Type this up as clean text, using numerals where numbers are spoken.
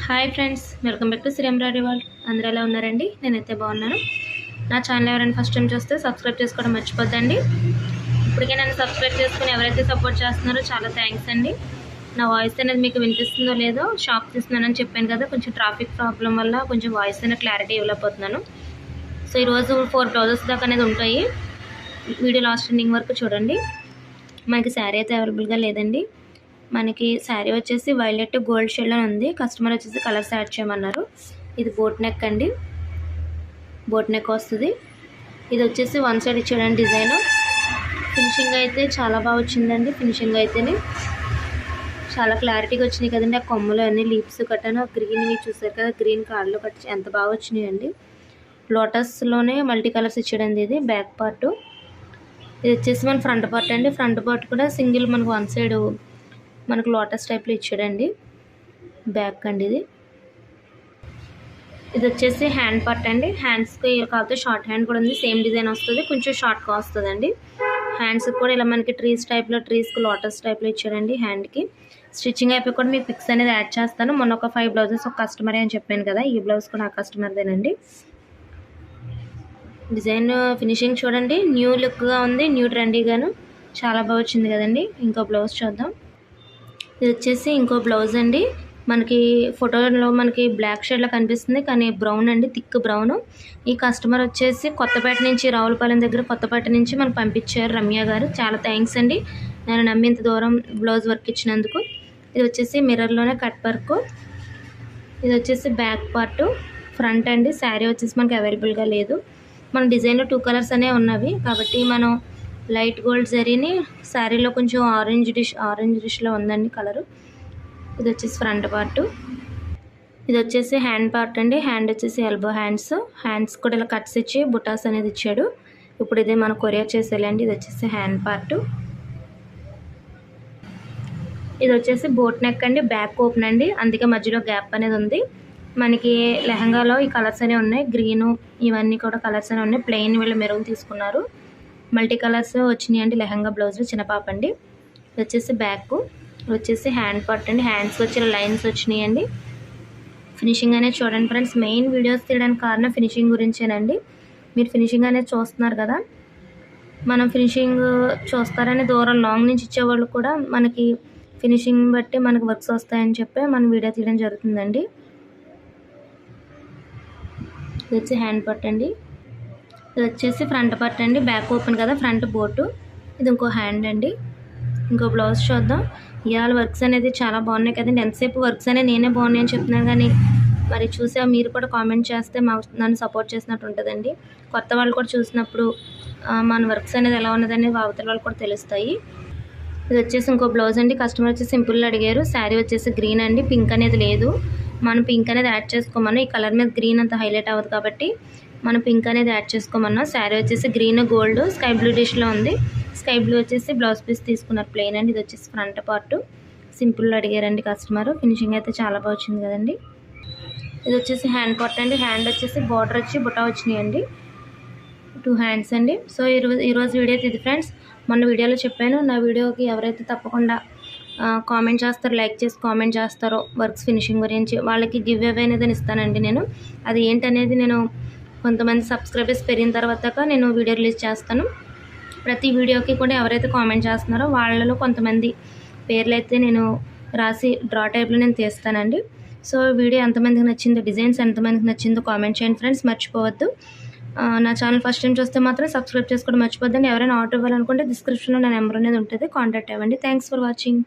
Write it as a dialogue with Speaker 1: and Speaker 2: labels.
Speaker 1: Hi friends, welcome back to Sri embroidery world. అందరూ ఎలా ఉన్నారండి? నేనైతే బాగున్నాను. నా ఛానల్ ఎవరైనా ఫస్ట్ టైం చూస్తే సబ్స్క్రైబ్ చేసుకోవడం మర్చిపోద్దండి. ఇప్పటికే నన్ను సబ్స్క్రైబ్ చేసుకుని ఎవరైతే సపోర్ట్ చేస్తున్నారో చాలా థ్యాంక్స్ అండి. నా వాయిస్ అనేది మీకు వినిపిస్తుందో లేదో, షాప్ తీస్తున్నానని చెప్పాను కదా, కొంచెం ట్రాఫిక్ ప్రాబ్లం వల్ల కొంచెం వాయిస్ అనేది క్లారిటీ ఇవ్వలేకపోతున్నాను. సో ఈరోజు 4 బ్లౌజెస్ దాకా అనేది ఉంటాయి. వీడియో లాస్ట్ ఎండింగ్ వరకు చూడండి. మనకి శారీ అయితే అవైలబుల్గా లేదండి. మనకి శారీ వచ్చేసి వైలెట్ గోల్డ్ షేడ్లో ఉంది. కస్టమర్ వచ్చేసి కలర్స్ యాడ్ చేయమన్నారు. ఇది బోట్ నెక్ అండి, బోట్ నెక్ వస్తుంది. ఇది వచ్చేసి వన్ సైడ్ ఇచ్చాడండి డిజైన్. ఫినిషింగ్ అయితే చాలా బాగా వచ్చిందండి. ఫినిషింగ్ అయితేనే చాలా క్లారిటీగా వచ్చినాయి కదండి. ఆ కొమ్మలు అన్ని లీప్స్ కట్టాను, గ్రీన్వి చూసారు కదా, గ్రీన్ కార్డ్లో కట్టి ఎంత బాగా వచ్చినాయండి. లోటస్లోనే మల్టీ కలర్స్ ఇచ్చాడండి. ఇది బ్యాక్ పార్ట్. ఇది వచ్చేసి మన ఫ్రంట్ పార్ట్ అండి. ఫ్రంట్ పార్ట్ కూడా సింగిల్ మనకు వన్ సైడ్ మనకు లోటస్ టైప్లో ఇచ్చాడండి. బ్యాక్ అండి ఇది. ఇది వచ్చేసి హ్యాండ్ పార్ట్ అండి. హ్యాండ్స్కి కాకపోతే షార్ట్ హ్యాండ్ కూడా ఉంది. సేమ్ డిజైన్ వస్తుంది, కొంచెం షార్ట్గా వస్తుందండి. హ్యాండ్స్కి కూడా ఇలా మనకి ట్రీస్ టైప్లో, ట్రీస్కి లోటస్ టైప్లో ఇచ్చాడండి హ్యాండ్కి. స్టిచ్చింగ్ అయిపోయి కూడా మీకు పిక్స్ అనేది యాడ్ చేస్తాను. మొన్న ఒక 5 బ్లౌజెస్ ఒక కస్టమరే అని చెప్పాను కదా, ఈ బ్లౌజ్ కూడా ఆ కస్టమర్దేనండి. డిజైన్ ఫినిషింగ్ చూడండి, న్యూ లుక్గా ఉంది, న్యూ ట్రెండీగాను చాలా బాగా వచ్చింది కదండి. ఇంకో బ్లౌజ్ చూద్దాం. ఇది వచ్చేసి ఇంకో బ్లౌజ్ అండి. మనకి ఫోటోలో మనకి బ్లాక్ షేడ్లో కనిపిస్తుంది, కానీ బ్రౌన్ అండి, థిక్ బ్రౌన్. ఈ కస్టమర్ వచ్చేసి కొత్తపేట నుంచి, రావులపాలెం దగ్గర కొత్తపేట నుంచి మనకు పంపించారు రమ్య గారు. చాలా థ్యాంక్స్ అండి, నేను నమ్మి ఇంత దూరం బ్లౌజ్ వర్క్ ఇచ్చినందుకు. ఇది వచ్చేసి మిర్రర్లోనే కట్ వర్క్. ఇది వచ్చేసి బ్యాక్ పార్ట్. ఫ్రంట్ అండి. శారీ వచ్చేసి మనకి అవైలబుల్గా లేదు. మన డిజైన్లో 2 కలర్స్ అనేవి ఉన్నవి కాబట్టి మనం లైట్ గోల్డ్ జరీని శారీలో కొంచెం ఆరెంజ్ డిష్లో ఉందండి కలరు. ఇది వచ్చేసి ఫ్రంట్ పార్ట్. ఇది వచ్చేసి హ్యాండ్ పార్ట్ అండి. హ్యాండ్ వచ్చేసి ఎల్బో హ్యాండ్స్ కూడా ఇలా కట్స్ ఇచ్చి బుటాస్ అనేది ఇచ్చాడు. ఇప్పుడు ఇదే మనం కొరియర్ చేసేయాలండి. ఇది వచ్చేసి హ్యాండ్ పార్ట్. ఇది వచ్చేసి బోట్ నెక్ అండి, బ్యాక్ ఓపెన్ అండి, అందుకే మధ్యలో గ్యాప్ అనేది ఉంది. మనకి లెహంగాలో ఈ కలర్స్ అనేవి ఉన్నాయి, గ్రీను ఇవన్నీ కూడా కలర్స్ అనేవి ఉన్నాయి. ప్లెయిన్ వీళ్ళు మెరూన్ తీసుకున్నారు, మల్టీ కలర్స్ వచ్చినాయి అండి. లెహంగా బ్లౌజ్ చిన్న పాప అండి. ఇది వచ్చేసి బ్యాక్. ఇది వచ్చేసి హ్యాండ్ పార్ట్ అండి. హ్యాండ్స్ వచ్చి లైన్స్ వచ్చినాయి అండి. ఫినిషింగ్ అనేది చూడండి ఫ్రెండ్స్. మెయిన్ వీడియోస్ తీయడానికి కారణం ఫినిషింగ్ గురించేనండి. మీరు ఫినిషింగ్ అనేది చూస్తున్నారు కదా, మనం ఫినిషింగ్ చూస్తారని దూరం లాంగ్ నుంచి ఇచ్చేవాళ్ళు కూడా మనకి ఫినిషింగ్ బట్టి మనకి వర్క్స్ వస్తాయని చెప్పి మనం వీడియో తీయడం జరుగుతుందండి. ఇది వచ్చి హ్యాండ్ పార్ట్ అండి. ఇది వచ్చేసి ఫ్రంట్ పార్ట్ అండి, బ్యాక్ ఓపెన్ కదా, ఫ్రంట్ బోటు. ఇది ఇంకో హ్యాండ్ అండి. ఇంకో బ్లౌజ్ చూద్దాం. ఇవాళ వర్క్స్ అనేది చాలా బాగున్నాయి కదండి. ఎంతసేపు వర్క్స్ అనేది నేనే బాగున్నాయి అని చెప్తున్నాను, కానీ మరి చూసా మీరు కూడా కామెంట్ చేస్తే నన్ను సపోర్ట్ చేసినట్టు ఉంటుందండి. కొత్త వాళ్ళు కూడా చూసినప్పుడు మన వర్క్స్ అనేది ఎలా ఉన్నదని అవతల వాళ్ళు కూడా తెలుస్తాయి. ఇది వచ్చేసి ఇంకో బ్లౌజ్ అండి. కస్టమర్ వచ్చి సింపుల్గా అడిగారు. శారీ వచ్చేసి గ్రీన్ అండి, పింక్ అనేది లేదు. మనం పింక్ అనేది యాడ్ చేసుకోమన్నా, ఈ కలర్ మీద గ్రీన్ అంత హైలైట్ అవ్వదు కాబట్టి మనం పింక్ అనేది యాడ్ చేసుకోమన్నా. శారీ వచ్చేసి గ్రీన్ గోల్డ్ స్కై బ్లూ డిష్లో ఉంది. స్కై బ్లూ వచ్చేసి బ్లౌజ్ పీస్ తీసుకున్నారు ప్లెయిన్ అండి. ఇది వచ్చేసి ఫ్రంట్ పార్ట్. సింపుల్లో అడిగారండి కస్టమర్. ఫినిషింగ్ అయితే చాలా బాగా వచ్చింది కదండి. ఇది వచ్చేసి హ్యాండ్ పార్ట్ అండి. హ్యాండ్ వచ్చేసి బార్డర్ వచ్చి బుటా వచ్చినాయండి, 2 హ్యాండ్స్ అండి. సో ఈరోజు వీడియో ఇది ఫ్రెండ్స్. మొన్న వీడియోలో చెప్పాను, నా వీడియోకి ఎవరైతే తప్పకుండా కామెంట్ చేస్తారో, లైక్ చేసి కామెంట్ చేస్తారో వర్క్స్ ఫినిషింగ్ గురించి, వాళ్ళకి గివ్ అవే అనేది ఇస్తానండి నేను. అది ఏంటనేది నేను కొంతమంది సబ్స్క్రైబర్స్ పెరిగిన తర్వాత నేను వీడియో రిలీజ్ చేస్తాను. ప్రతి వీడియోకి కూడా ఎవరైతే కామెంట్ చేస్తున్నారో వాళ్ళలో కొంతమంది పేర్లు అయితే నేను రాసి డ్రా టైప్లో నేను తీస్తానండి. సో వీడియో ఎంతమందికి నచ్చిందో, డిజైన్స్ ఎంతమందికి నచ్చిందో కామెంట్ చేయండి ఫ్రెండ్స్, మర్చిపోవద్దు. నా ఛానల్ ఫస్ట్ టైం చూస్తే మాత్రం సబ్స్క్రైబ్ చేసుకోవడం మర్చిపోద్దండి. ఎవరైనా ఆర్డర్ ఇవ్వాలనుకుంటే డిస్క్రిప్షన్లో నా నెంబర్ అనేది ఉంటుంది, కాంటాక్ట్ అవ్వండి. Thanks for watching.